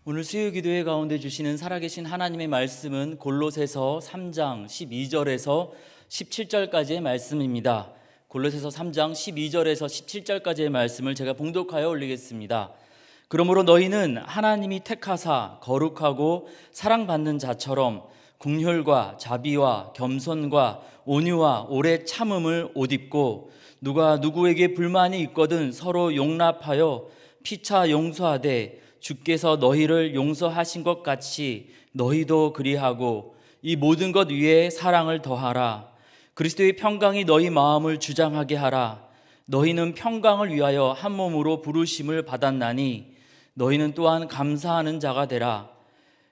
오늘 수요 기도회 가운데 주시는 살아계신 하나님의 말씀은 골로새서 3장 12절에서 17절까지의 말씀입니다. 골로새서 3장 12절에서 17절까지의 말씀을 제가 봉독하여 올리겠습니다. 그러므로 너희는 하나님이 택하사 거룩하고 사랑받는 자처럼 긍휼과 자비와 겸손과 온유와 오래 참음을 옷 입고 누가 누구에게 불만이 있거든 서로 용납하여 피차 용서하되 주께서 너희를 용서하신 것 같이 너희도 그리하고 이 모든 것 위에 사랑을 더하라. 그리스도의 평강이 너희 마음을 주장하게 하라. 너희는 평강을 위하여 한 몸으로 부르심을 받았나니 너희는 또한 감사하는 자가 되라.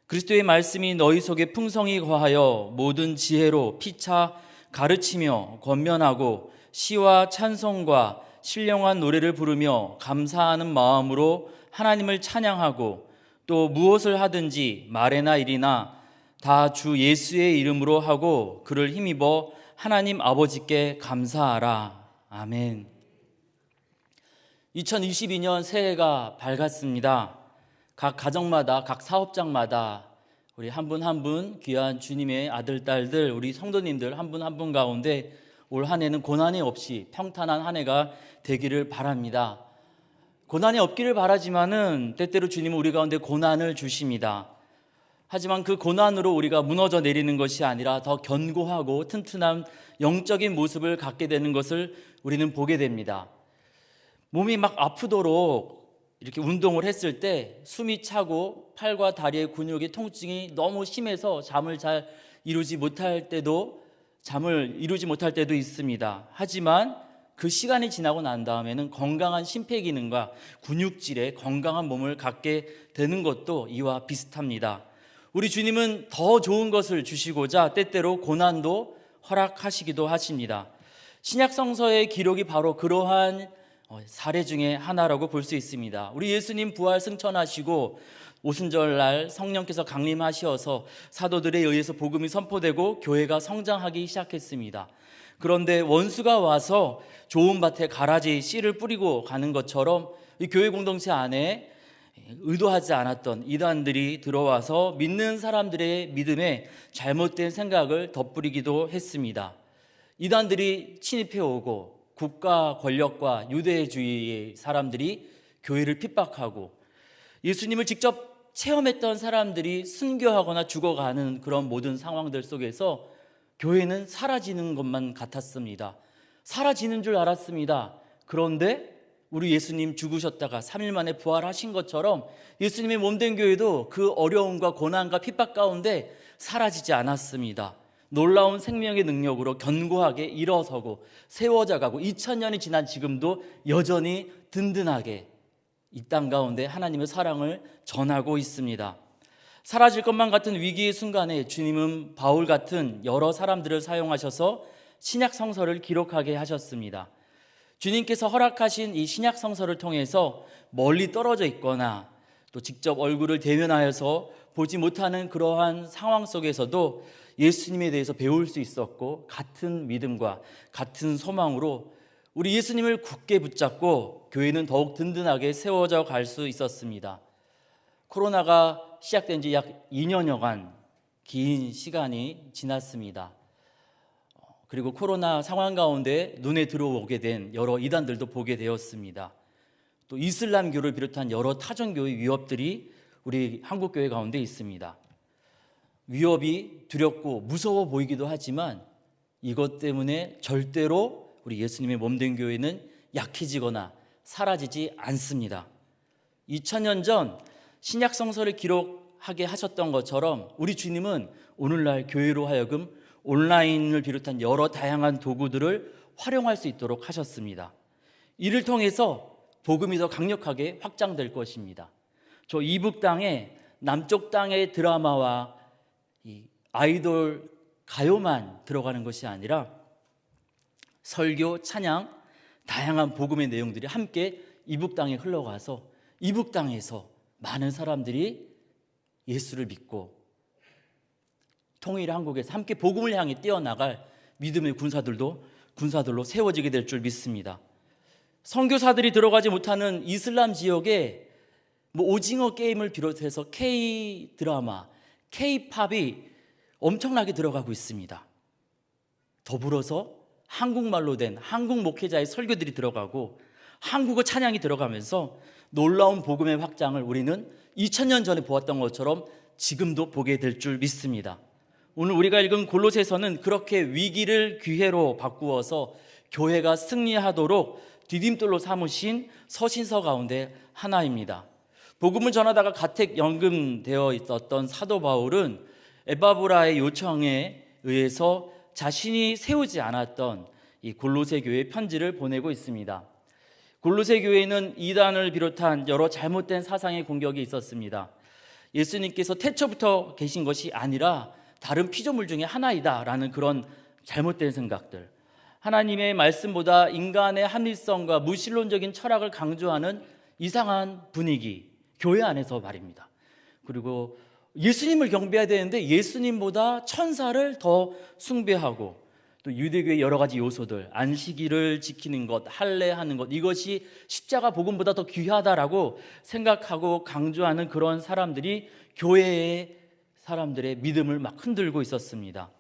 그리스도의 말씀이 너희 속에 풍성히 거하여 모든 지혜로 피차 가르치며 권면하고 시와 찬송과 신령한 노래를 부르며 감사하는 마음으로 하나님을 찬양하고 또 무엇을 하든지 말에나 일이나 다 주 예수의 이름으로 하고 그를 힘입어 하나님 아버지께 감사하라. 아멘. 2022년 새해가 밝았습니다. 각 가정마다, 각 사업장마다 우리 한 분 한 분 귀한 주님의 아들, 딸들, 우리 성도님들 한 분 한 분 가운데 올 한 해는 고난이 없이 평탄한 한 해가 되기를 바랍니다. 고난이 없기를 바라지만은 때때로 주님은 우리 가운데 고난을 주십니다. 하지만 그 고난으로 우리가 무너져 내리는 것이 아니라 더 견고하고 튼튼한 영적인 모습을 갖게 되는 것을 우리는 보게 됩니다. 몸이 막 아프도록 이렇게 운동을 했을 때 숨이 차고 팔과 다리의 근육의 통증이 너무 심해서 잠을 이루지 못할 때도 있습니다. 하지만 그 시간이 지나고 난 다음에는 건강한 심폐기능과 근육질의 건강한 몸을 갖게 되는 것도 이와 비슷합니다. 우리 주님은 더 좋은 것을 주시고자 때때로 고난도 허락하시기도 하십니다. 신약 성서의 기록이 바로 그러한 사례 중에 하나라고 볼 수 있습니다. 우리 예수님 부활 승천하시고 오순절날 성령께서 강림하셔서 사도들에 의해서 복음이 선포되고 교회가 성장하기 시작했습니다. 그런데 원수가 와서 좋은 밭에 가라지 씨를 뿌리고 가는 것처럼 이 교회 공동체 안에 의도하지 않았던 이단들이 들어와서 믿는 사람들의 믿음에 잘못된 생각을 덧뿌리기도 했습니다. 이단들이 침입해 오고 국가 권력과 유대주의의 사람들이 교회를 핍박하고 예수님을 직접 체험했던 사람들이 순교하거나 죽어가는 그런 모든 상황들 속에서 교회는 사라지는 것만 같았습니다. 사라지는 줄 알았습니다. 그런데 우리 예수님 죽으셨다가 3일 만에 부활하신 것처럼 예수님의 몸된 교회도 그 어려움과 고난과 핍박 가운데 사라지지 않았습니다. 놀라운 생명의 능력으로 견고하게 일어서고 세워져 가고 2000년이 지난 지금도 여전히 든든하게 이 땅 가운데 하나님의 사랑을 전하고 있습니다. 사라질 것만 같은 위기의 순간에 주님은 바울 같은 여러 사람들을 사용하셔서 신약 성서를 기록하게 하셨습니다. 주님께서 허락하신 이 신약 성서를 통해서 멀리 떨어져 있거나 또 직접 얼굴을 대면하여서 보지 못하는 그러한 상황 속에서도 예수님에 대해서 배울 수 있었고 같은 믿음과 같은 소망으로 우리 예수님을 굳게 붙잡고 교회는 더욱 든든하게 세워져 갈 수 있었습니다. 코로나가 시작된 지 약 2년여간 긴 시간이 지났습니다. 그리고 코로나 상황 가운데 눈에 들어오게 된 여러 이단들도 보게 되었습니다. 또 이슬람교를 비롯한 여러 타종교의 위협들이 우리 한국교회 가운데 있습니다. 위협이 두렵고 무서워 보이기도 하지만 이것 때문에 절대로 우리 예수님의 몸된 교회는 약해지거나 사라지지 않습니다. 2000년 전 신약 성서를 기록하게 하셨던 것처럼 우리 주님은 오늘날 교회로 하여금 온라인을 비롯한 여러 다양한 도구들을 활용할 수 있도록 하셨습니다. 이를 통해서 복음이 더 강력하게 확장될 것입니다. 저 이북 땅에 남쪽 땅의 드라마와 이 아이돌 가요만 들어가는 것이 아니라 설교, 찬양, 다양한 복음의 내용들이 함께 이북 땅에 흘러가서 이북 땅에서 많은 사람들이 예수를 믿고 통일 한국에서 함께 복음을 향해 뛰어나갈 믿음의 군사들로 세워지게 될 줄 믿습니다. 선교사들이 들어가지 못하는 이슬람 지역에 뭐 오징어 게임을 비롯해서 K 드라마, K 팝이 엄청나게 들어가고 있습니다. 더불어서 한국말로 된 한국 목회자의 설교들이 들어가고 한국어 찬양이 들어가면서 놀라운 복음의 확장을 우리는 2000년 전에 보았던 것처럼 지금도 보게 될 줄 믿습니다. 오늘 우리가 읽은 골로새서는 그렇게 위기를 기회로 바꾸어서 교회가 승리하도록 디딤돌로 삼으신 서신서 가운데 하나입니다. 복음을 전하다가 가택 연금되어 있었던 사도 바울은 에바브라의 요청에 의해서 자신이 세우지 않았던 이 골로새 교회에 편지를 보내고 있습니다. 골로새 교회에는 이단을 비롯한 여러 잘못된 사상의 공격이 있었습니다. 예수님께서 태초부터 계신 것이 아니라 다른 피조물 중에 하나이다 라는 그런 잘못된 생각들, 하나님의 말씀보다 인간의 합리성과 무신론적인 철학을 강조하는 이상한 분위기, 교회 안에서 말입니다. 그리고 예수님을 경배해야 되는데 예수님보다 천사를 더 숭배하고, 또 유대교의 여러 가지 요소들, 안식일을 지키는 것, 할례하는 것, 이것이 십자가 복음보다 더 귀하다라고 생각하고 강조하는 그런 사람들이 교회의 사람들의 믿음을 막 흔들고 있었습니다.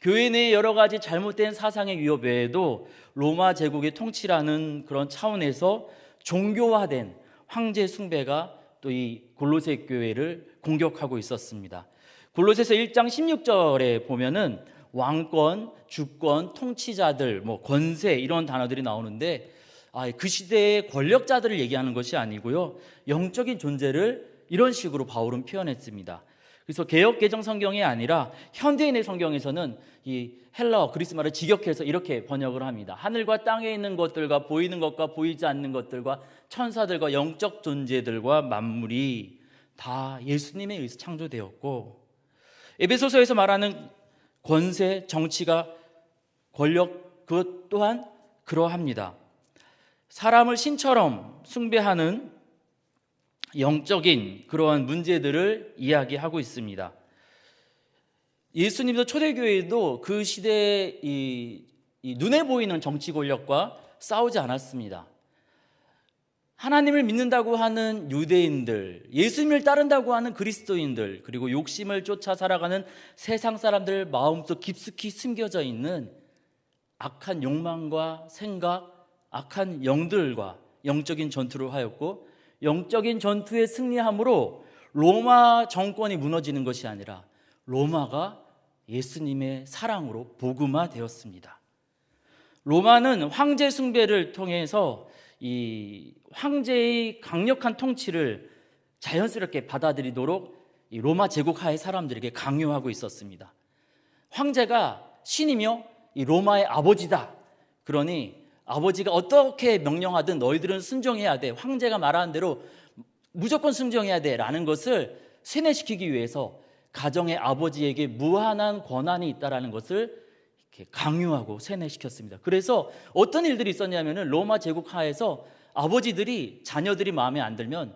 교회 내에 여러 가지 잘못된 사상의 위협 외에도 로마 제국의 통치라는 그런 차원에서 종교화된 황제 숭배가 또 이 골로새 교회를 공격하고 있었습니다. 골로새서 1장 16절에 보면은 왕권, 주권, 통치자들, 권세 이런 단어들이 나오는데 그 시대의 권력자들을 얘기하는 것이 아니고요, 영적인 존재를 이런 식으로 바울은 표현했습니다. 그래서 개역 개정 성경이 아니라 현대인의 성경에서는 이 헬라어 그리스말을 직역해서 이렇게 번역을 합니다. 하늘과 땅에 있는 것들과 보이는 것과 보이지 않는 것들과 천사들과 영적 존재들과 만물이 다 예수님에 의해서 창조되었고, 에베소서에서 말하는 권세, 정치가, 권력, 그것 또한 그러합니다. 사람을 신처럼 숭배하는 영적인 그러한 문제들을 이야기하고 있습니다. 예수님도 초대교회도 그 시대의 이 눈에 보이는 정치 권력과 싸우지 않았습니다. 하나님을 믿는다고 하는 유대인들, 예수님을 따른다고 하는 그리스도인들, 그리고 욕심을 쫓아 살아가는 세상 사람들 마음속 깊숙이 숨겨져 있는 악한 욕망과 생각, 악한 영들과 영적인 전투를 하였고, 영적인 전투에 승리함으로 로마 정권이 무너지는 것이 아니라 로마가 예수님의 사랑으로 복음화되었습니다. 로마는 황제 숭배를 통해서 이 황제의 강력한 통치를 자연스럽게 받아들이도록 이 로마 제국하의 사람들에게 강요하고 있었습니다. 황제가 신이며 이 로마의 아버지다. 그러니 아버지가 어떻게 명령하든 너희들은 순종해야 돼, 황제가 말하는 대로 무조건 순종해야 돼 라는 것을 세뇌시키기 위해서 가정의 아버지에게 무한한 권한이 있다라는 것을 이렇게 강요하고 세뇌시켰습니다. 그래서 어떤 일들이 있었냐면 로마 제국 하에서 아버지들이 자녀들이 마음에 안 들면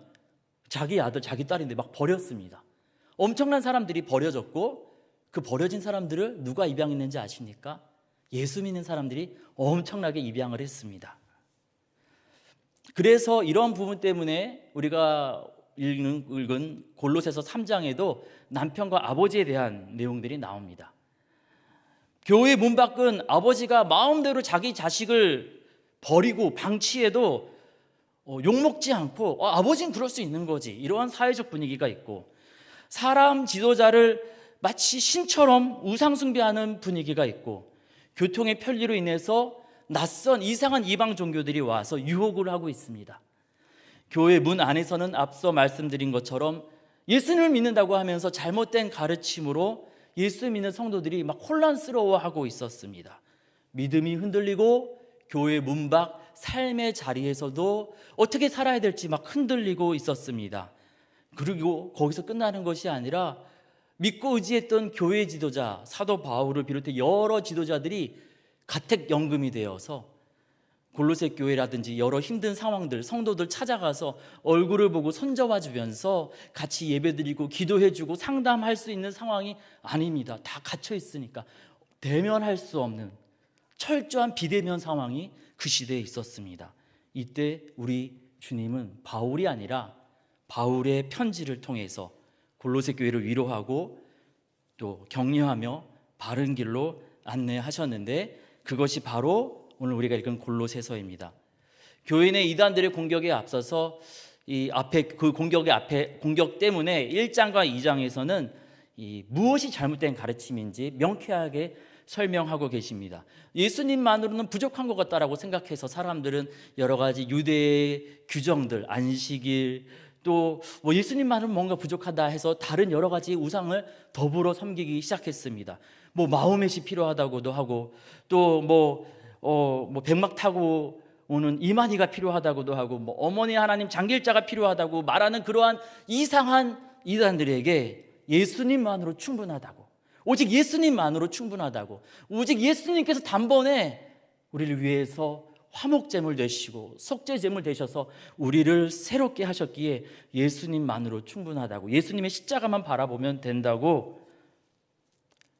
자기 아들, 자기 딸인데 막 버렸습니다. 엄청난 사람들이 버려졌고, 그 버려진 사람들을 누가 입양했는지 아십니까? 예수 믿는 사람들이 엄청나게 입양을 했습니다. 그래서 이런 부분 때문에 우리가 읽은 골로새서 3장에도 남편과 아버지에 대한 내용들이 나옵니다. 교회 문 밖은 아버지가 마음대로 자기 자식을 버리고 방치해도 욕먹지 않고 아버지는 그럴 수 있는 거지, 이러한 사회적 분위기가 있고, 사람 지도자를 마치 신처럼 우상 숭배하는 분위기가 있고, 교통의 편리로 인해서 낯선 이상한 이방 종교들이 와서 유혹을 하고 있습니다. 교회 문 안에서는 앞서 말씀드린 것처럼 예수님을 믿는다고 하면서 잘못된 가르침으로 예수 믿는 성도들이 막 혼란스러워하고 있었습니다. 믿음이 흔들리고 교회 문 밖 삶의 자리에서도 어떻게 살아야 될지 막 흔들리고 있었습니다. 그리고 거기서 끝나는 것이 아니라 믿고 의지했던 교회 지도자, 사도 바울을 비롯해 여러 지도자들이 가택연금이 되어서 골로새 교회라든지 여러 힘든 상황들, 성도들 찾아가서 얼굴을 보고 손잡아 주면서 같이 예배드리고 기도해주고 상담할 수 있는 상황이 아닙니다. 다 갇혀 있으니까 대면할 수 없는 철저한 비대면 상황이 그 시대에 있었습니다. 이때 우리 주님은 바울이 아니라 바울의 편지를 통해서 골로새 교회를 위로하고 또 격려하며 바른 길로 안내하셨는데, 그것이 바로 오늘 우리가 읽은 골로새서입니다. 교회 내 이단들의 공격에 앞서서 그 공격 때문에 1장과 2장에서는 무엇이 잘못된 가르침인지 명쾌하게 설명하고 계십니다. 예수님만으로는 부족한 것 같다라고 생각해서 사람들은 여러 가지 유대의 규정들, 안식일, 또 예수님만으로는 뭔가 부족하다 해서 다른 여러 가지 우상을 더불어 섬기기 시작했습니다. 마호멧이 필요하다고도 하고, 또 백막 타고 오는 이만희가 필요하다고도 하고, 어머니 하나님 장길자가 필요하다고 말하는 그러한 이상한 이단들에게 예수님만으로 충분하다고, 오직 예수님만으로 충분하다고, 오직 예수님께서 단번에 우리를 위해서 화목제물 되시고 속죄제물 되셔서 우리를 새롭게 하셨기에 예수님만으로 충분하다고, 예수님의 십자가만 바라보면 된다고,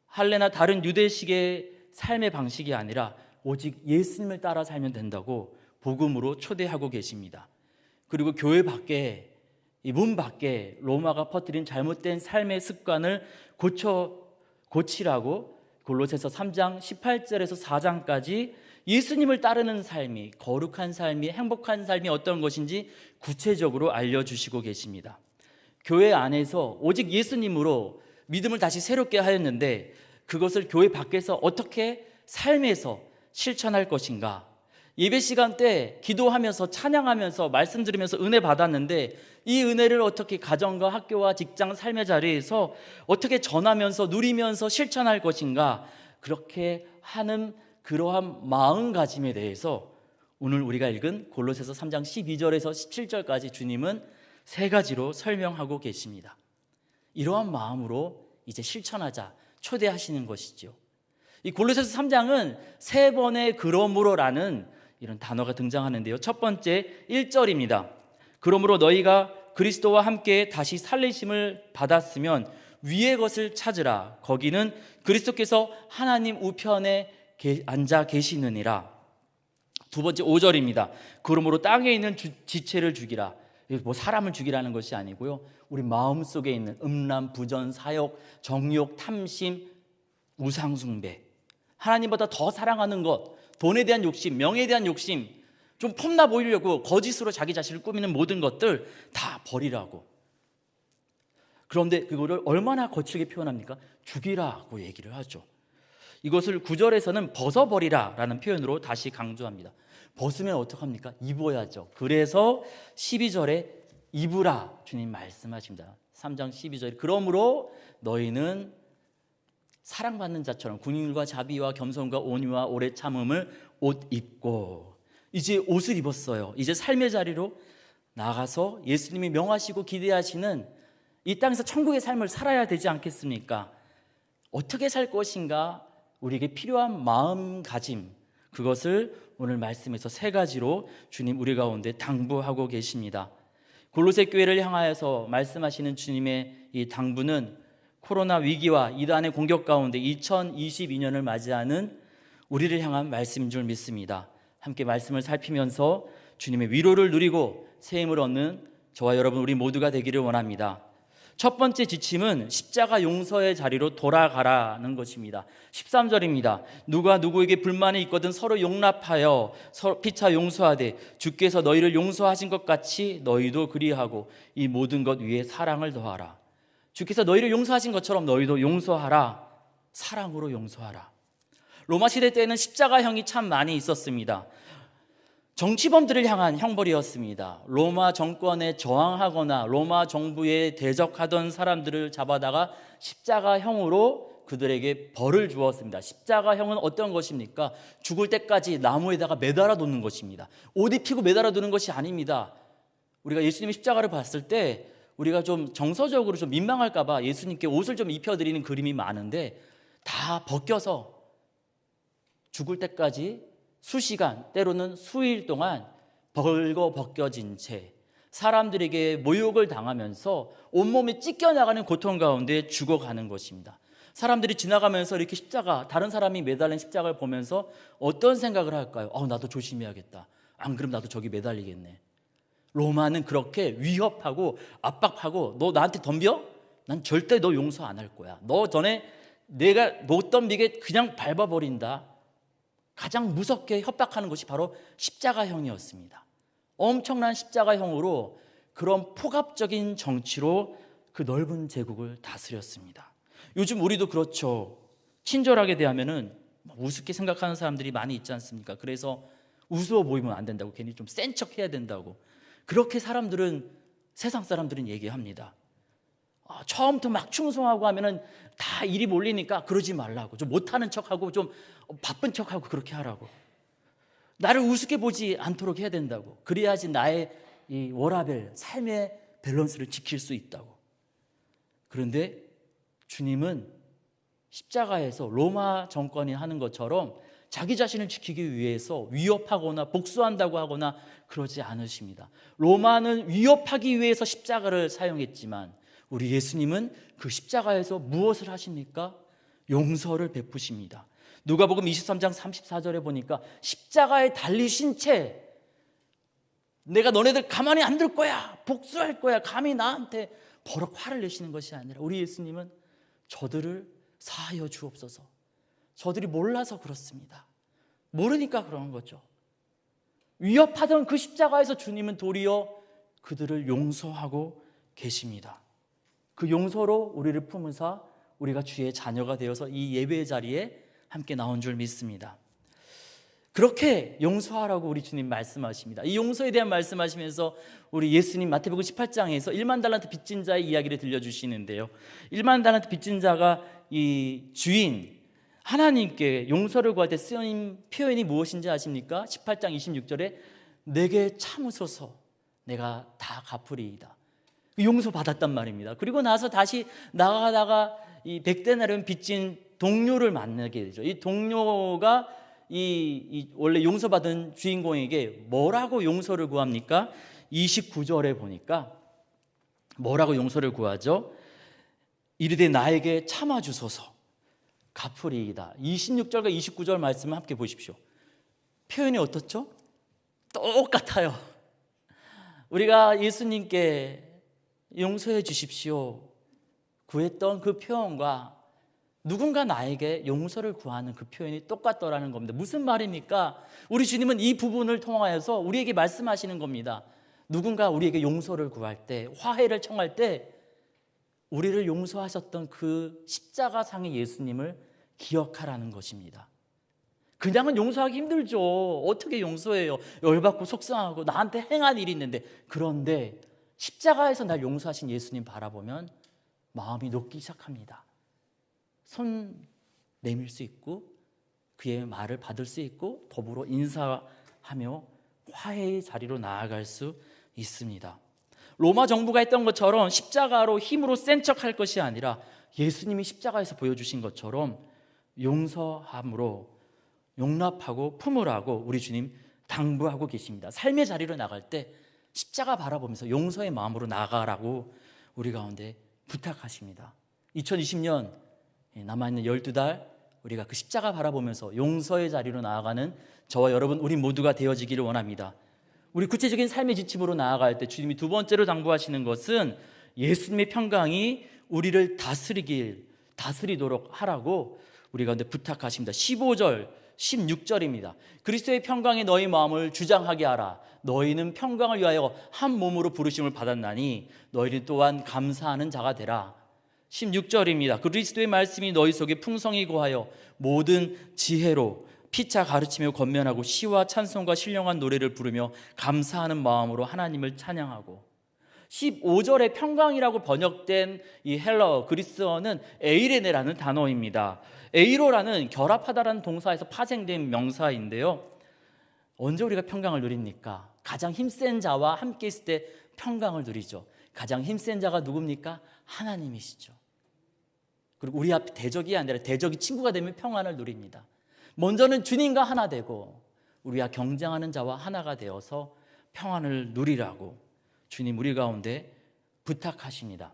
할례나 다른 유대식의 삶의 방식이 아니라 오직 예수님을 따라 살면 된다고 복음으로 초대하고 계십니다. 그리고 교회 밖에, 이 문 밖에 로마가 퍼뜨린 잘못된 삶의 습관을 고치라고 골로새서 3장 18절에서 4장까지 예수님을 따르는 삶이, 거룩한 삶이, 행복한 삶이 어떤 것인지 구체적으로 알려주시고 계십니다. 교회 안에서 오직 예수님으로 믿음을 다시 새롭게 하였는데, 그것을 교회 밖에서 어떻게 삶에서 실천할 것인가. 예배 시간 때 기도하면서 찬양하면서 말씀 들으면서 은혜 받았는데, 이 은혜를 어떻게 가정과 학교와 직장 삶의 자리에서 어떻게 전하면서 누리면서 실천할 것인가. 그렇게 하는 그러한 마음가짐에 대해서 오늘 우리가 읽은 골로새서 3장 12절에서 17절까지 주님은 세 가지로 설명하고 계십니다. 이러한 마음으로 이제 실천하자 초대하시는 것이죠. 이 골로새서 3장은 세 번의 그러므로라는 이런 단어가 등장하는데요. 첫 번째 1절입니다. 그러므로 너희가 그리스도와 함께 다시 살리심을 받았으면 위의 것을 찾으라. 거기는 그리스도께서 하나님 우편에 앉아 계시느니라. 두 번째 5절입니다. 그러므로 땅에 있는 지체를 죽이라. 사람을 죽이라는 것이 아니고요, 우리 마음속에 있는 음란, 부전, 사욕, 정욕, 탐심, 우상숭배, 하나님보다 더 사랑하는 것, 돈에 대한 욕심, 명예에 대한 욕심, 좀 폼나 보이려고 거짓으로 자기 자신을 꾸미는 모든 것들 다 버리라고. 그런데 그거를 얼마나 거칠게 표현합니까? 죽이라고 얘기를 하죠. 이것을 9절에서는 벗어버리라 라는 표현으로 다시 강조합니다. 벗으면 어떡합니까? 입어야죠. 그래서 12절에 입으라 주님 말씀하십니다. 3장 12절. 그러므로 너희는 사랑받는 자처럼 긍휼과 자비와 겸손과 온유와 오래 참음을 옷 입고, 이제 옷을 입었어요. 이제 삶의 자리로 나가서 예수님이 명하시고 기대하시는 이 땅에서 천국의 삶을 살아야 되지 않겠습니까? 어떻게 살 것인가, 우리에게 필요한 마음가짐, 그것을 오늘 말씀에서 세 가지로 주님 우리 가운데 당부하고 계십니다. 골로새 교회를 향하여서 말씀하시는 주님의 이 당부는 코로나 위기와 이단의 공격 가운데 2022년을 맞이하는 우리를 향한 말씀인 줄 믿습니다. 함께 말씀을 살피면서 주님의 위로를 누리고 새 힘을 얻는 저와 여러분 우리 모두가 되기를 원합니다. 첫 번째 지침은 십자가 용서의 자리로 돌아가라는 것입니다. 13절입니다. 누가 누구에게 불만이 있거든 서로 용납하여 피차 용서하되 주께서 너희를 용서하신 것 같이 너희도 그리하고 이 모든 것 위에 사랑을 더하라. 주께서 너희를 용서하신 것처럼 너희도 용서하라. 사랑으로 용서하라. 로마 시대 때는 십자가형이 참 많이 있었습니다. 정치범들을 향한 형벌이었습니다. 로마 정권에 저항하거나 로마 정부에 대적하던 사람들을 잡아다가 십자가형으로 그들에게 벌을 주었습니다. 십자가형은 어떤 것입니까? 죽을 때까지 나무에다가 매달아 놓는 것입니다. 옷 입히고 매달아 두는 것이 아닙니다. 우리가 예수님의 십자가를 봤을 때 우리가 좀 정서적으로 좀 민망할까 봐 예수님께 옷을 좀 입혀드리는 그림이 많은데, 다 벗겨서 죽을 때까지 수시간, 때로는 수일 동안 벌거벗겨진 채 사람들에게 모욕을 당하면서 온몸이 찢겨나가는 고통 가운데 죽어가는 것입니다. 사람들이 지나가면서 이렇게 십자가, 다른 사람이 매달린 십자가를 보면서 어떤 생각을 할까요? 나도 조심해야겠다. 안 그러면 나도 저기 매달리겠네. 로마는 그렇게 위협하고 압박하고 너 나한테 덤벼? 난 절대 너 용서 안 할 거야. 너 전에 내가 못 덤비게 그냥 밟아버린다. 가장 무섭게 협박하는 것이 바로 십자가형이었습니다. 엄청난 십자가형으로 그런 폭압적인 정치로 그 넓은 제국을 다스렸습니다. 요즘 우리도 그렇죠. 친절하게 대하면은 우습게 생각하는 사람들이 많이 있지 않습니까? 그래서 우스워 보이면 안 된다고, 괜히 좀 센 척 해야 된다고, 그렇게 세상 사람들은 얘기합니다. 처음부터 막 충성하고 하면은 다 일이 몰리니까 그러지 말라고, 좀 못하는 척하고 좀 바쁜 척하고 그렇게 하라고, 나를 우습게 보지 않도록 해야 된다고, 그래야지 나의 이 워라밸, 삶의 밸런스를 지킬 수 있다고. 그런데 주님은 십자가에서 로마 정권이 하는 것처럼 자기 자신을 지키기 위해서 위협하거나 복수한다고 하거나 그러지 않으십니다. 로마는 위협하기 위해서 십자가를 사용했지만 우리 예수님은 그 십자가에서 무엇을 하십니까? 용서를 베푸십니다. 누가복음 23장 34절에 보니까 십자가에 달리신 채 내가 너네들 가만히 안 둘 거야, 복수할 거야, 감히 나한테 버럭 화를 내시는 것이 아니라 우리 예수님은 저들을 사하여 주옵소서, 저들이 몰라서 그렇습니다, 모르니까 그런 거죠. 위협하던 그 십자가에서 주님은 도리어 그들을 용서하고 계십니다. 그 용서로 우리를 품으사 우리가 주의 자녀가 되어서 이 예배의 자리에 함께 나온 줄 믿습니다. 그렇게 용서하라고 우리 주님 말씀하십니다. 이 용서에 대한 말씀하시면서 우리 예수님 마태복음 18장에서 1만 달란트 빚진 자의 이야기를 들려주시는데요, 1만 달란트 빚진 자가 이 주인 하나님께 용서를 구할 때 쓰인 표현이 무엇인지 아십니까? 18장 26절에 내게 참으소서 내가 다 갚으리이다. 용서받았단 말입니다. 그리고 나서 다시 나가다가 이 100데나리온 빚진 동료를 만나게 되죠. 이 동료가 원래 용서받은 주인공에게 뭐라고 용서를 구합니까? 29절에 보니까 뭐라고 용서를 구하죠? 이르되 나에게 참아주소서 갚으리이다. 26절과 29절 말씀을 함께 보십시오. 표현이 어떻죠? 똑같아요. 우리가 예수님께 용서해 주십시오 구했던 그 표현과 누군가 나에게 용서를 구하는 그 표현이 똑같더라는 겁니다. 무슨 말입니까? 우리 주님은 이 부분을 통하여서 우리에게 말씀하시는 겁니다. 누군가 우리에게 용서를 구할 때, 화해를 청할 때 우리를 용서하셨던 그 십자가상의 예수님을 기억하라는 것입니다. 그냥은 용서하기 힘들죠. 어떻게 용서해요? 열받고 속상하고 나한테 행한 일이 있는데. 그런데 십자가에서 날 용서하신 예수님 바라보면 마음이 녹기 시작합니다. 손 내밀 수 있고 그의 말을 받을 수 있고 더불어 인사하며 화해의 자리로 나아갈 수 있습니다. 로마 정부가 했던 것처럼 십자가로 힘으로 센 척할 것이 아니라 예수님이 십자가에서 보여주신 것처럼 용서함으로 용납하고 품으라고 우리 주님 당부하고 계십니다. 삶의 자리로 나갈 때 십자가 바라보면서 용서의 마음으로 나아가라고 우리 가운데 부탁하십니다. 2020년 남아있는 12달 우리가 그 십자가 바라보면서 용서의 자리로 나아가는 저와 여러분 우리 모두가 되어지기를 원합니다. 우리 구체적인 삶의 지침으로 나아갈 때 주님이 두 번째로 당부하시는 것은 예수님의 평강이 우리를 다스리도록 하라고 우리 가운데 부탁하십니다. 15절 16절입니다. 그리스도의 평강이 너희 마음을 주장하게 하라. 너희는 평강을 위하여 한 몸으로 부르심을 받았나니 너희는 또한 감사하는 자가 되라. 16절입니다. 그리스도의 말씀이 너희 속에 풍성히 거하여 모든 지혜로 피차 가르치며 권면하고 시와 찬송과 신령한 노래를 부르며 감사하는 마음으로 하나님을 찬양하고. 15절에 평강이라고 번역된 이 헬러 그리스어는 에이레네라는 단어입니다. 에이로라는 결합하다라는 동사에서 파생된 명사인데요, 언제 우리가 평강을 누립니까? 가장 힘센 자와 함께 있을 때 평강을 누리죠. 가장 힘센 자가 누굽니까? 하나님이시죠. 그리고 우리 앞에 대적이 아니라 대적이 친구가 되면 평안을 누립니다. 먼저는 주님과 하나 되고 우리와 경쟁하는 자와 하나가 되어서 평안을 누리라고 주님 우리 가운데 부탁하십니다.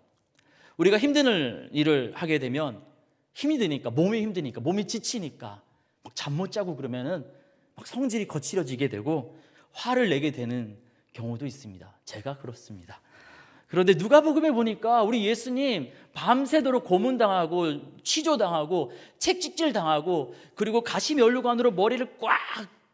우리가 힘든 일을 하게 되면 힘이 드니까, 몸이 힘드니까, 몸이 지치니까 막 잠 못 자고 그러면은 막 성질이 거칠어지게 되고 화를 내게 되는 경우도 있습니다. 제가 그렇습니다. 그런데 누가복음에 보니까 우리 예수님 밤새도록 고문당하고 취조당하고 채찍질당하고 그리고 가시면류관으로 머리를 꽉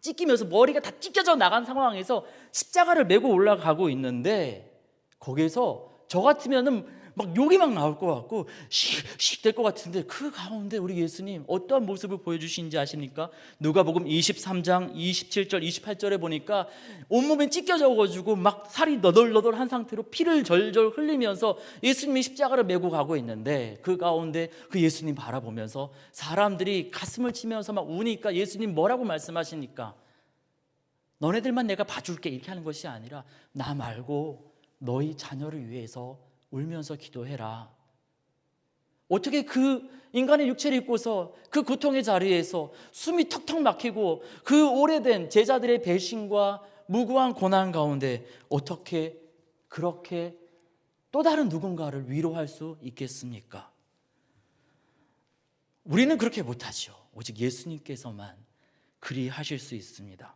찢기면서 머리가 다 찢겨져 나간 상황에서 십자가를 메고 올라가고 있는데, 거기에서 저 같으면은 막 욕이 막 나올 것 같고 씩 될 것 같은데, 그 가운데 우리 예수님 어떠한 모습을 보여주시는지 아십니까? 누가복음 23장 27절 28절에 보니까 온몸에 찢겨져 가지고 막 살이 너덜너덜한 상태로 피를 절절 흘리면서 예수님이 십자가를 메고 가고 있는데, 그 가운데 그 예수님 바라보면서 사람들이 가슴을 치면서 막 우니까 예수님 뭐라고 말씀하시니까, 너네들만 내가 봐줄게 이렇게 하는 것이 아니라 나 말고 너희 자녀를 위해서 울면서 기도해라. 어떻게 그 인간의 육체를 입고서 그 고통의 자리에서 숨이 턱턱 막히고 그 오래된 제자들의 배신과 무고한 고난 가운데 어떻게 그렇게 또 다른 누군가를 위로할 수 있겠습니까? 우리는 그렇게 못하죠. 오직 예수님께서만 그리 하실 수 있습니다.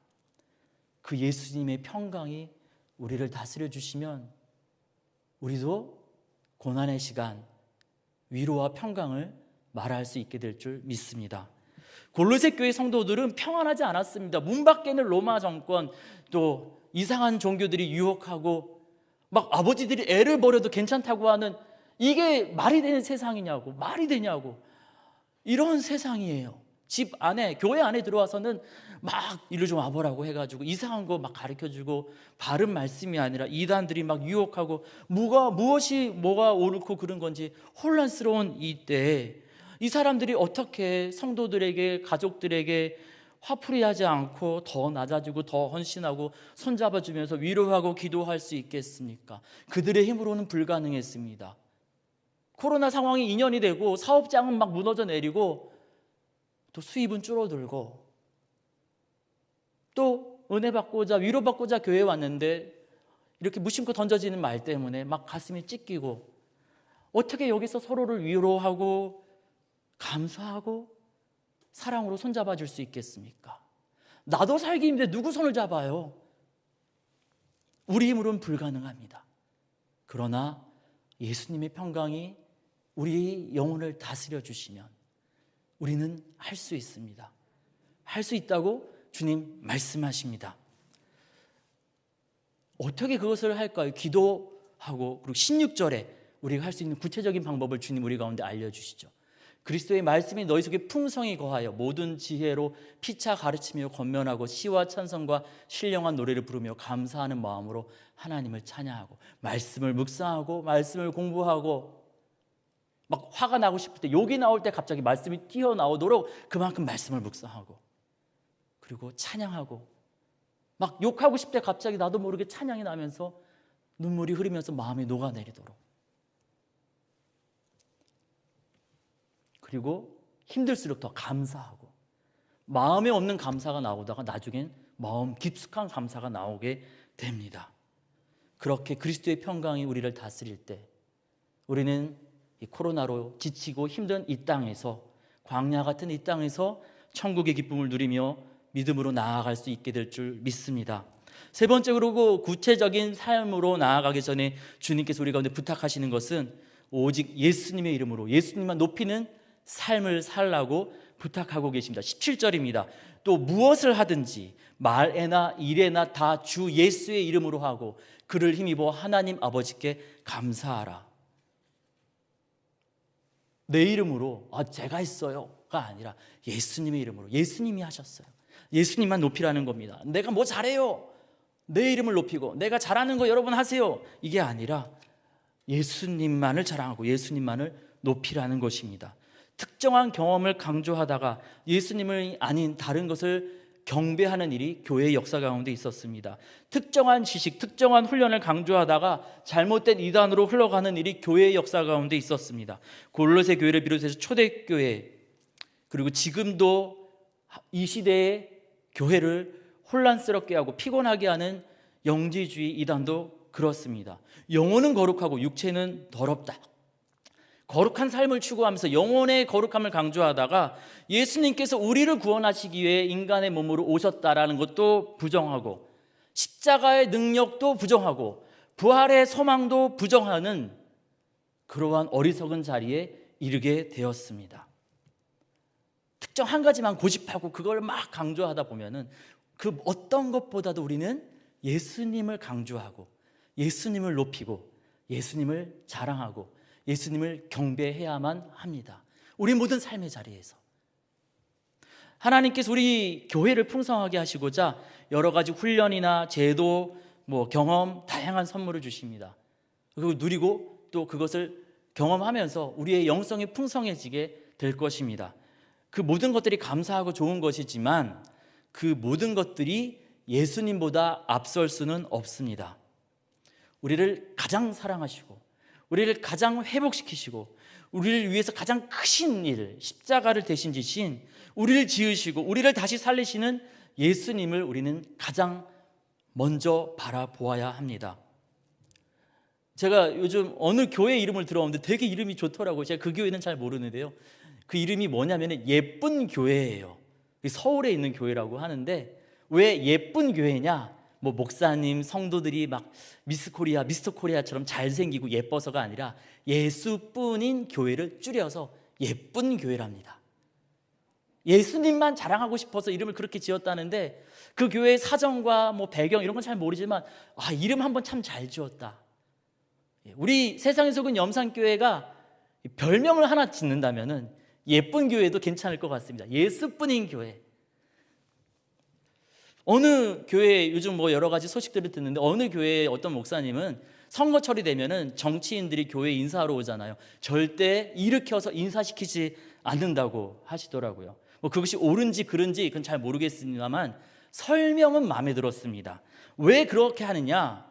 그 예수님의 평강이 우리를 다스려 주시면 우리도 고난의 시간, 위로와 평강을 말할 수 있게 될 줄 믿습니다. 골로새 교회 성도들은 평안하지 않았습니다. 문 밖에는 로마 정권, 또 이상한 종교들이 유혹하고 막 아버지들이 애를 버려도 괜찮다고 하는, 이게 말이 되는 세상이냐고, 말이 되냐고, 이런 세상이에요. 집 안에, 교회 안에 들어와서는 막 이리 좀 와보라고 해가지고 이상한 거 막 가르쳐주고, 바른 말씀이 아니라 이단들이 막 유혹하고 뭐가 옳고 그른 건지 혼란스러운 이때에 이 사람들이 어떻게 성도들에게, 가족들에게 화풀이하지 않고 더 낮아지고 더 헌신하고 손잡아주면서 위로하고 기도할 수 있겠습니까? 그들의 힘으로는 불가능했습니다. 코로나 상황이 2년이 되고 사업장은 막 무너져 내리고 또 수입은 줄어들고 또 은혜 받고자, 위로 받고자 교회에 왔는데 이렇게 무심코 던져지는 말 때문에 막 가슴이 찢기고, 어떻게 여기서 서로를 위로하고 감사하고 사랑으로 손잡아 줄 수 있겠습니까? 나도 살기 힘든데 누구 손을 잡아요? 우리 힘으로는 불가능합니다. 그러나 예수님의 평강이 우리 영혼을 다스려 주시면 우리는 할 수 있습니다. 할 수 있다고 주님 말씀하십니다. 어떻게 그것을 할까요? 기도하고, 그리고 16절에 우리가 할 수 있는 구체적인 방법을 주님 우리 가운데 알려주시죠. 그리스도의 말씀이 너희 속에 풍성히 거하여 모든 지혜로 피차 가르치며 권면하고 시와 찬송과 신령한 노래를 부르며 감사하는 마음으로 하나님을 찬양하고, 말씀을 묵상하고 말씀을 공부하고, 막 화가 나고 싶을 때, 욕이 나올 때 갑자기 말씀이 튀어나오도록 그만큼 말씀을 묵상하고, 그리고 찬양하고, 막 욕하고 싶을 때 갑자기 나도 모르게 찬양이 나면서 눈물이 흐르면서 마음이 녹아내리도록, 그리고 힘들수록 더 감사하고, 마음에 없는 감사가 나오다가 나중엔 마음 깊숙한 감사가 나오게 됩니다. 그렇게 그리스도의 평강이 우리를 다스릴 때 우리는 이 코로나로 지치고 힘든 이 땅에서, 광야 같은 이 땅에서 천국의 기쁨을 누리며 믿음으로 나아갈 수 있게 될 줄 믿습니다. 세 번째로, 구체적인 삶으로 나아가기 전에 주님께서 우리 가운데 부탁하시는 것은 오직 예수님의 이름으로 예수님만 높이는 삶을 살라고 부탁하고 계십니다. 17절입니다. 또 무엇을 하든지 말에나 일에나 다 주 예수의 이름으로 하고 그를 힘입어 하나님 아버지께 감사하라. 내 이름으로, 제가 했어요가 아니라 예수님의 이름으로, 예수님이 하셨어요. 예수님만 높이라는 겁니다. 내가 뭐 잘해요, 내 이름을 높이고 내가 잘하는 거 여러분 하세요, 이게 아니라 예수님만을 자랑하고 예수님만을 높이라는 것입니다. 특정한 경험을 강조하다가 예수님을 아닌 다른 것을 경배하는 일이 교회의 역사 가운데 있었습니다. 특정한 지식, 특정한 훈련을 강조하다가 잘못된 이단으로 흘러가는 일이 교회의 역사 가운데 있었습니다. 골로새 교회를 비롯해서 초대교회, 그리고 지금도 이 시대의 교회를 혼란스럽게 하고 피곤하게 하는 영지주의 이단도 그렇습니다. 영혼은 거룩하고 육체는 더럽다. 거룩한 삶을 추구하면서 영혼의 거룩함을 강조하다가 예수님께서 우리를 구원하시기 위해 인간의 몸으로 오셨다라는 것도 부정하고, 십자가의 능력도 부정하고 부활의 소망도 부정하는 그러한 어리석은 자리에 이르게 되었습니다. 특정 한 가지만 고집하고 그걸 막 강조하다 보면은 그 어떤 것보다도 우리는 예수님을 강조하고 예수님을 높이고 예수님을 자랑하고 예수님을 경배해야만 합니다. 우리 모든 삶의 자리에서 하나님께서 우리 교회를 풍성하게 하시고자 여러 가지 훈련이나 제도, 경험, 다양한 선물을 주십니다. 그리고 누리고 또 그것을 경험하면서 우리의 영성이 풍성해지게 될 것입니다. 그 모든 것들이 감사하고 좋은 것이지만 그 모든 것들이 예수님보다 앞설 수는 없습니다. 우리를 가장 사랑하시고 우리를 가장 회복시키시고 우리를 위해서 가장 크신 일, 십자가를 대신 지신, 우리를 지으시고 우리를 다시 살리시는 예수님을 우리는 가장 먼저 바라보아야 합니다. 제가 요즘 어느 교회 이름을 들어봤는데 되게 이름이 좋더라고요. 제가 그 교회는 잘 모르는데요, 그 이름이 뭐냐면 예쁜 교회예요. 서울에 있는 교회라고 하는데, 왜 예쁜 교회냐? 목사님, 성도들이 막 미스 코리아, 미스터 코리아처럼 잘생기고 예뻐서가 아니라 예수뿐인 교회를 줄여서 예쁜 교회랍니다. 예수님만 자랑하고 싶어서 이름을 그렇게 지었다는데, 그 교회의 사정과 배경 이런 건 잘 모르지만 이름 한번 참 잘 지었다. 우리 세상에 속은 염산교회가 별명을 하나 짓는다면은 예쁜 교회도 괜찮을 것 같습니다. 예수뿐인 교회. 어느 교회, 요즘 여러 가지 소식들을 듣는데 어느 교회의 어떤 목사님은 선거철이 되면은 정치인들이 교회에 인사하러 오잖아요. 절대 일으켜서 인사시키지 않는다고 하시더라고요. 그것이 옳은지 그른지 그건 잘 모르겠습니다만 설명은 마음에 들었습니다. 왜 그렇게 하느냐?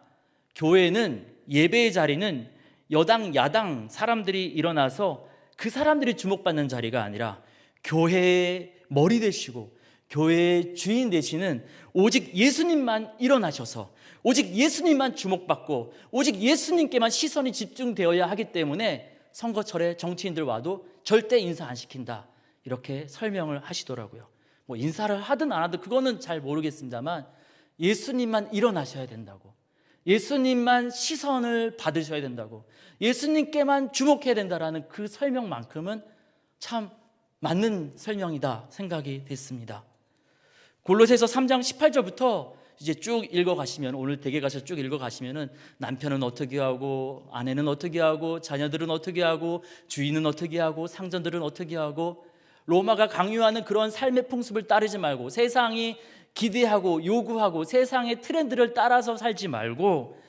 교회는, 예배의 자리는 여당 야당 사람들이 일어나서 그 사람들이 주목받는 자리가 아니라 교회의 머리 되시고 교회의 주인 되시는 오직 예수님만 일어나셔서 오직 예수님만 주목받고 오직 예수님께만 시선이 집중되어야 하기 때문에 선거철에 정치인들 와도 절대 인사 안 시킨다, 이렇게 설명을 하시더라고요. 인사를 하든 안 하든 그거는 잘 모르겠습니다만 예수님만 일어나셔야 된다고, 예수님만 시선을 받으셔야 된다고, 예수님께만 주목해야 된다라는 그 설명만큼은 참 맞는 설명이다 생각이 됐습니다. 골로새서 3장 18절부터 이제 쭉 읽어가시면, 오늘 댁에 가서 쭉 읽어가시면은 남편은 어떻게 하고, 아내는 어떻게 하고, 자녀들은 어떻게 하고, 주인은 어떻게 하고, 상전들은 어떻게 하고, 로마가 강요하는 그런 삶의 풍습을 따르지 말고, 세상이 기대하고 요구하고 세상의 트렌드를 따라서 살지 말고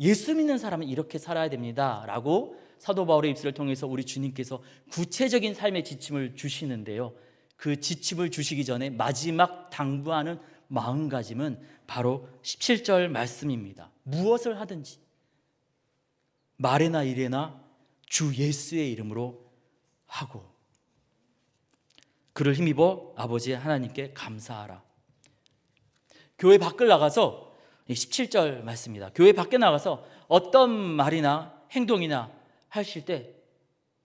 예수 믿는 사람은 이렇게 살아야 됩니다 라고 사도 바울의 입술을 통해서 우리 주님께서 구체적인 삶의 지침을 주시는데요, 그 지침을 주시기 전에 마지막 당부하는 마음가짐은 바로 17절 말씀입니다. 무엇을 하든지 말에나 일에나 주 예수의 이름으로 하고 그를 힘입어 아버지 하나님께 감사하라. 교회 밖을 나가서, 17절 말씀입니다. 교회 밖에 나가서 어떤 말이나 행동이나 하실 때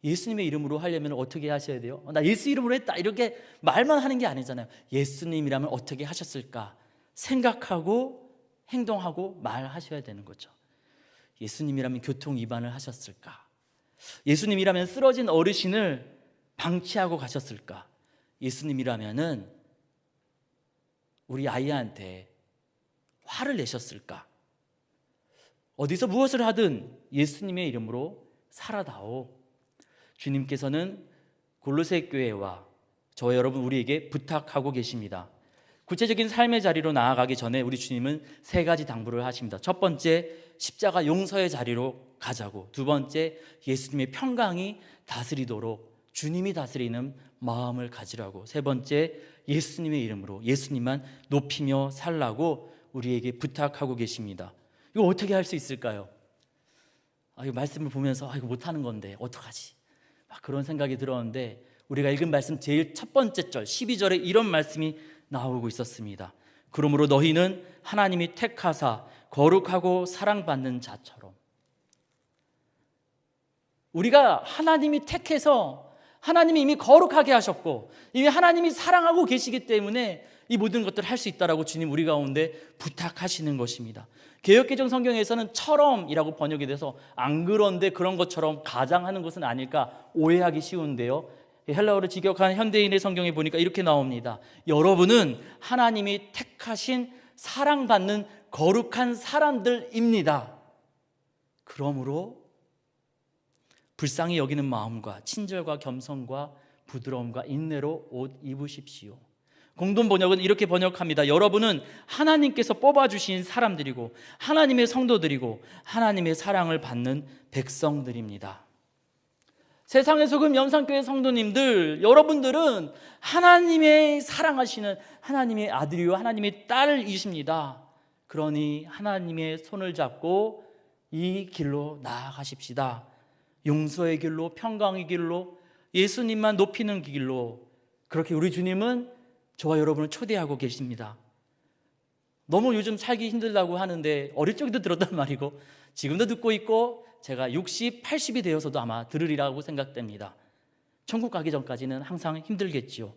예수님의 이름으로 하려면 어떻게 하셔야 돼요? 나 예수 이름으로 했다, 이렇게 말만 하는 게 아니잖아요. 예수님이라면 어떻게 하셨을까 생각하고 행동하고 말하셔야 되는 거죠. 예수님이라면 교통 위반을 하셨을까? 예수님이라면 쓰러진 어르신을 방치하고 가셨을까? 예수님이라면은 우리 아이한테 화를 내셨을까? 어디서 무엇을 하든 예수님의 이름으로 살아다오. 주님께서는 골로새 교회와 저와 여러분 우리에게 부탁하고 계십니다. 구체적인 삶의 자리로 나아가기 전에 우리 주님은 세 가지 당부를 하십니다. 첫 번째, 십자가 용서의 자리로 가자고. 두 번째, 예수님의 평강이 다스리도록 주님이 다스리는 마음을 가지라고. 세 번째, 예수님의 이름으로 예수님만 높이며 살라고 우리에게 부탁하고 계십니다. 이거 어떻게 할 수 있을까요? 이 말씀을 보면서 이거 못하는 건데 어떡하지? 막 그런 생각이 들었는데, 우리가 읽은 말씀 제일 첫 번째 절 12절에 이런 말씀이 나오고 있었습니다. 그러므로 너희는 하나님이 택하사 거룩하고 사랑받는 자처럼. 우리가 하나님이 택해서 하나님이 이미 거룩하게 하셨고 이미 하나님이 사랑하고 계시기 때문에 이 모든 것들을 할 수 있다라고 주님 우리 가운데 부탁하시는 것입니다. 개역개정 성경에서는 처럼이라고 번역이 돼서 안 그런데 그런 것처럼 가장하는 것은 아닐까 오해하기 쉬운데요, 헬라어를 직역한 현대인의 성경에 보니까 이렇게 나옵니다. 여러분은 하나님이 택하신 사랑받는 거룩한 사람들입니다. 그러므로 불쌍히 여기는 마음과 친절과 겸손과 부드러움과 인내로 옷 입으십시오. 공동 번역은 이렇게 번역합니다. 여러분은 하나님께서 뽑아주신 사람들이고 하나님의 성도들이고 하나님의 사랑을 받는 백성들입니다. 세상의 소금 연산교회 성도님들, 여러분들은 하나님의 사랑하시는 하나님의 아들이요 하나님의 딸이십니다. 그러니 하나님의 손을 잡고 이 길로 나아가십시다. 용서의 길로, 평강의 길로, 예수님만 높이는 길로, 그렇게 우리 주님은 저와 여러분을 초대하고 계십니다. 너무 요즘 살기 힘들다고 하는데 어릴 적에도 들었단 말이고 지금도 듣고 있고 제가 60, 80이 되어서도 아마 들으리라고 생각됩니다. 천국 가기 전까지는 항상 힘들겠지요.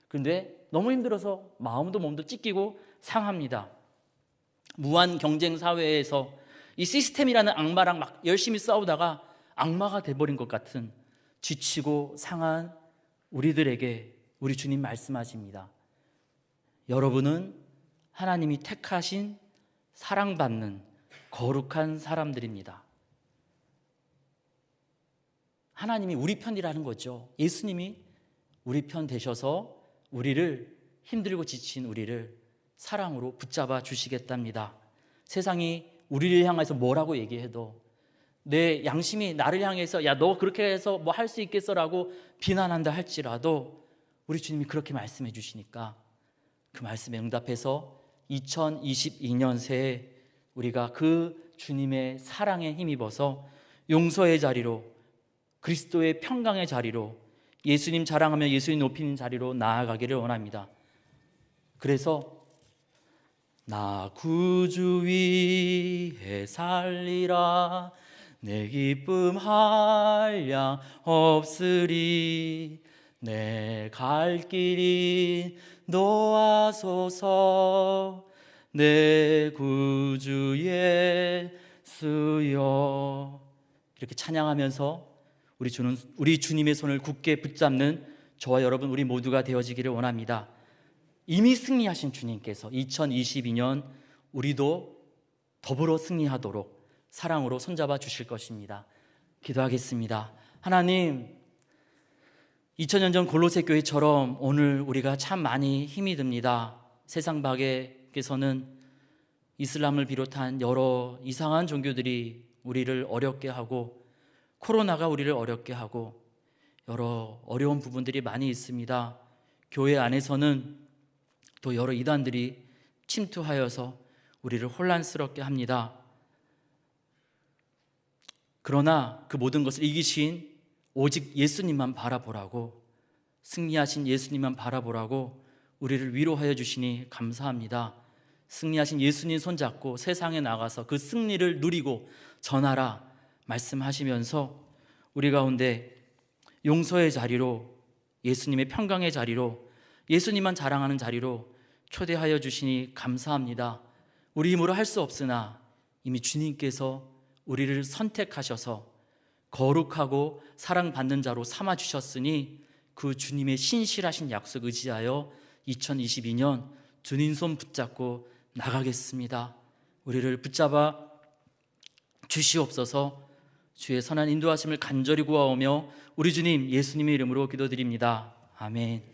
그런데 너무 힘들어서 마음도 몸도 찢기고 상합니다. 무한 경쟁 사회에서 이 시스템이라는 악마랑 막 열심히 싸우다가 악마가 돼버린 것 같은 지치고 상한 우리들에게 우리 주님 말씀하십니다. 여러분은 하나님이 택하신 사랑받는 거룩한 사람들입니다. 하나님이 우리 편이라는 거죠. 예수님이 우리 편 되셔서 우리를, 힘들고 지친 우리를 사랑으로 붙잡아 주시겠답니다. 세상이 우리를 향해서 뭐라고 얘기해도, 내 양심이 나를 향해서 야 너 그렇게 해서 뭐 할 수 있겠어라고 비난한다 할지라도 우리 주님이 그렇게 말씀해 주시니까 그 말씀에 응답해서 2022년 새해 우리가 그 주님의 사랑에 힘입어서 용서의 자리로, 그리스도의 평강의 자리로, 예수님 자랑하며 예수님 높이는 자리로 나아가기를 원합니다. 그래서 나 구주 위에 살리라, 내 기쁨 한량 없으리, 내 갈 길이 노하소서, 내 구주 예수여. 이렇게 찬양하면서 우리 주님의 손을 굳게 붙잡는 저와 여러분 우리 모두가 되어지기를 원합니다. 이미 승리하신 주님께서 2022년 우리도 더불어 승리하도록 사랑으로 손잡아 주실 것입니다. 기도하겠습니다. 하나님, 2000년 전 골로새 교회처럼 오늘 우리가 참 많이 힘이 듭니다. 세상 밖에서는 이슬람을 비롯한 여러 이상한 종교들이 우리를 어렵게 하고, 코로나가 우리를 어렵게 하고, 여러 어려운 부분들이 많이 있습니다. 교회 안에서는 또 여러 이단들이 침투하여서 우리를 혼란스럽게 합니다. 그러나 그 모든 것을 이기신 오직 예수님만 바라보라고, 승리하신 예수님만 바라보라고 우리를 위로하여 주시니 감사합니다. 승리하신 예수님 손잡고 세상에 나가서 그 승리를 누리고 전하라 말씀하시면서 우리 가운데 용서의 자리로, 예수님의 평강의 자리로, 예수님만 자랑하는 자리로 초대하여 주시니 감사합니다. 우리 힘으로 할 수 없으나 이미 주님께서 우리를 선택하셔서 거룩하고 사랑받는 자로 삼아주셨으니 그 주님의 신실하신 약속 의지하여 2022년 주님 손 붙잡고 나가겠습니다. 우리를 붙잡아 주시옵소서. 주의 선한 인도하심을 간절히 구하오며 우리 주님 예수님의 이름으로 기도드립니다. 아멘.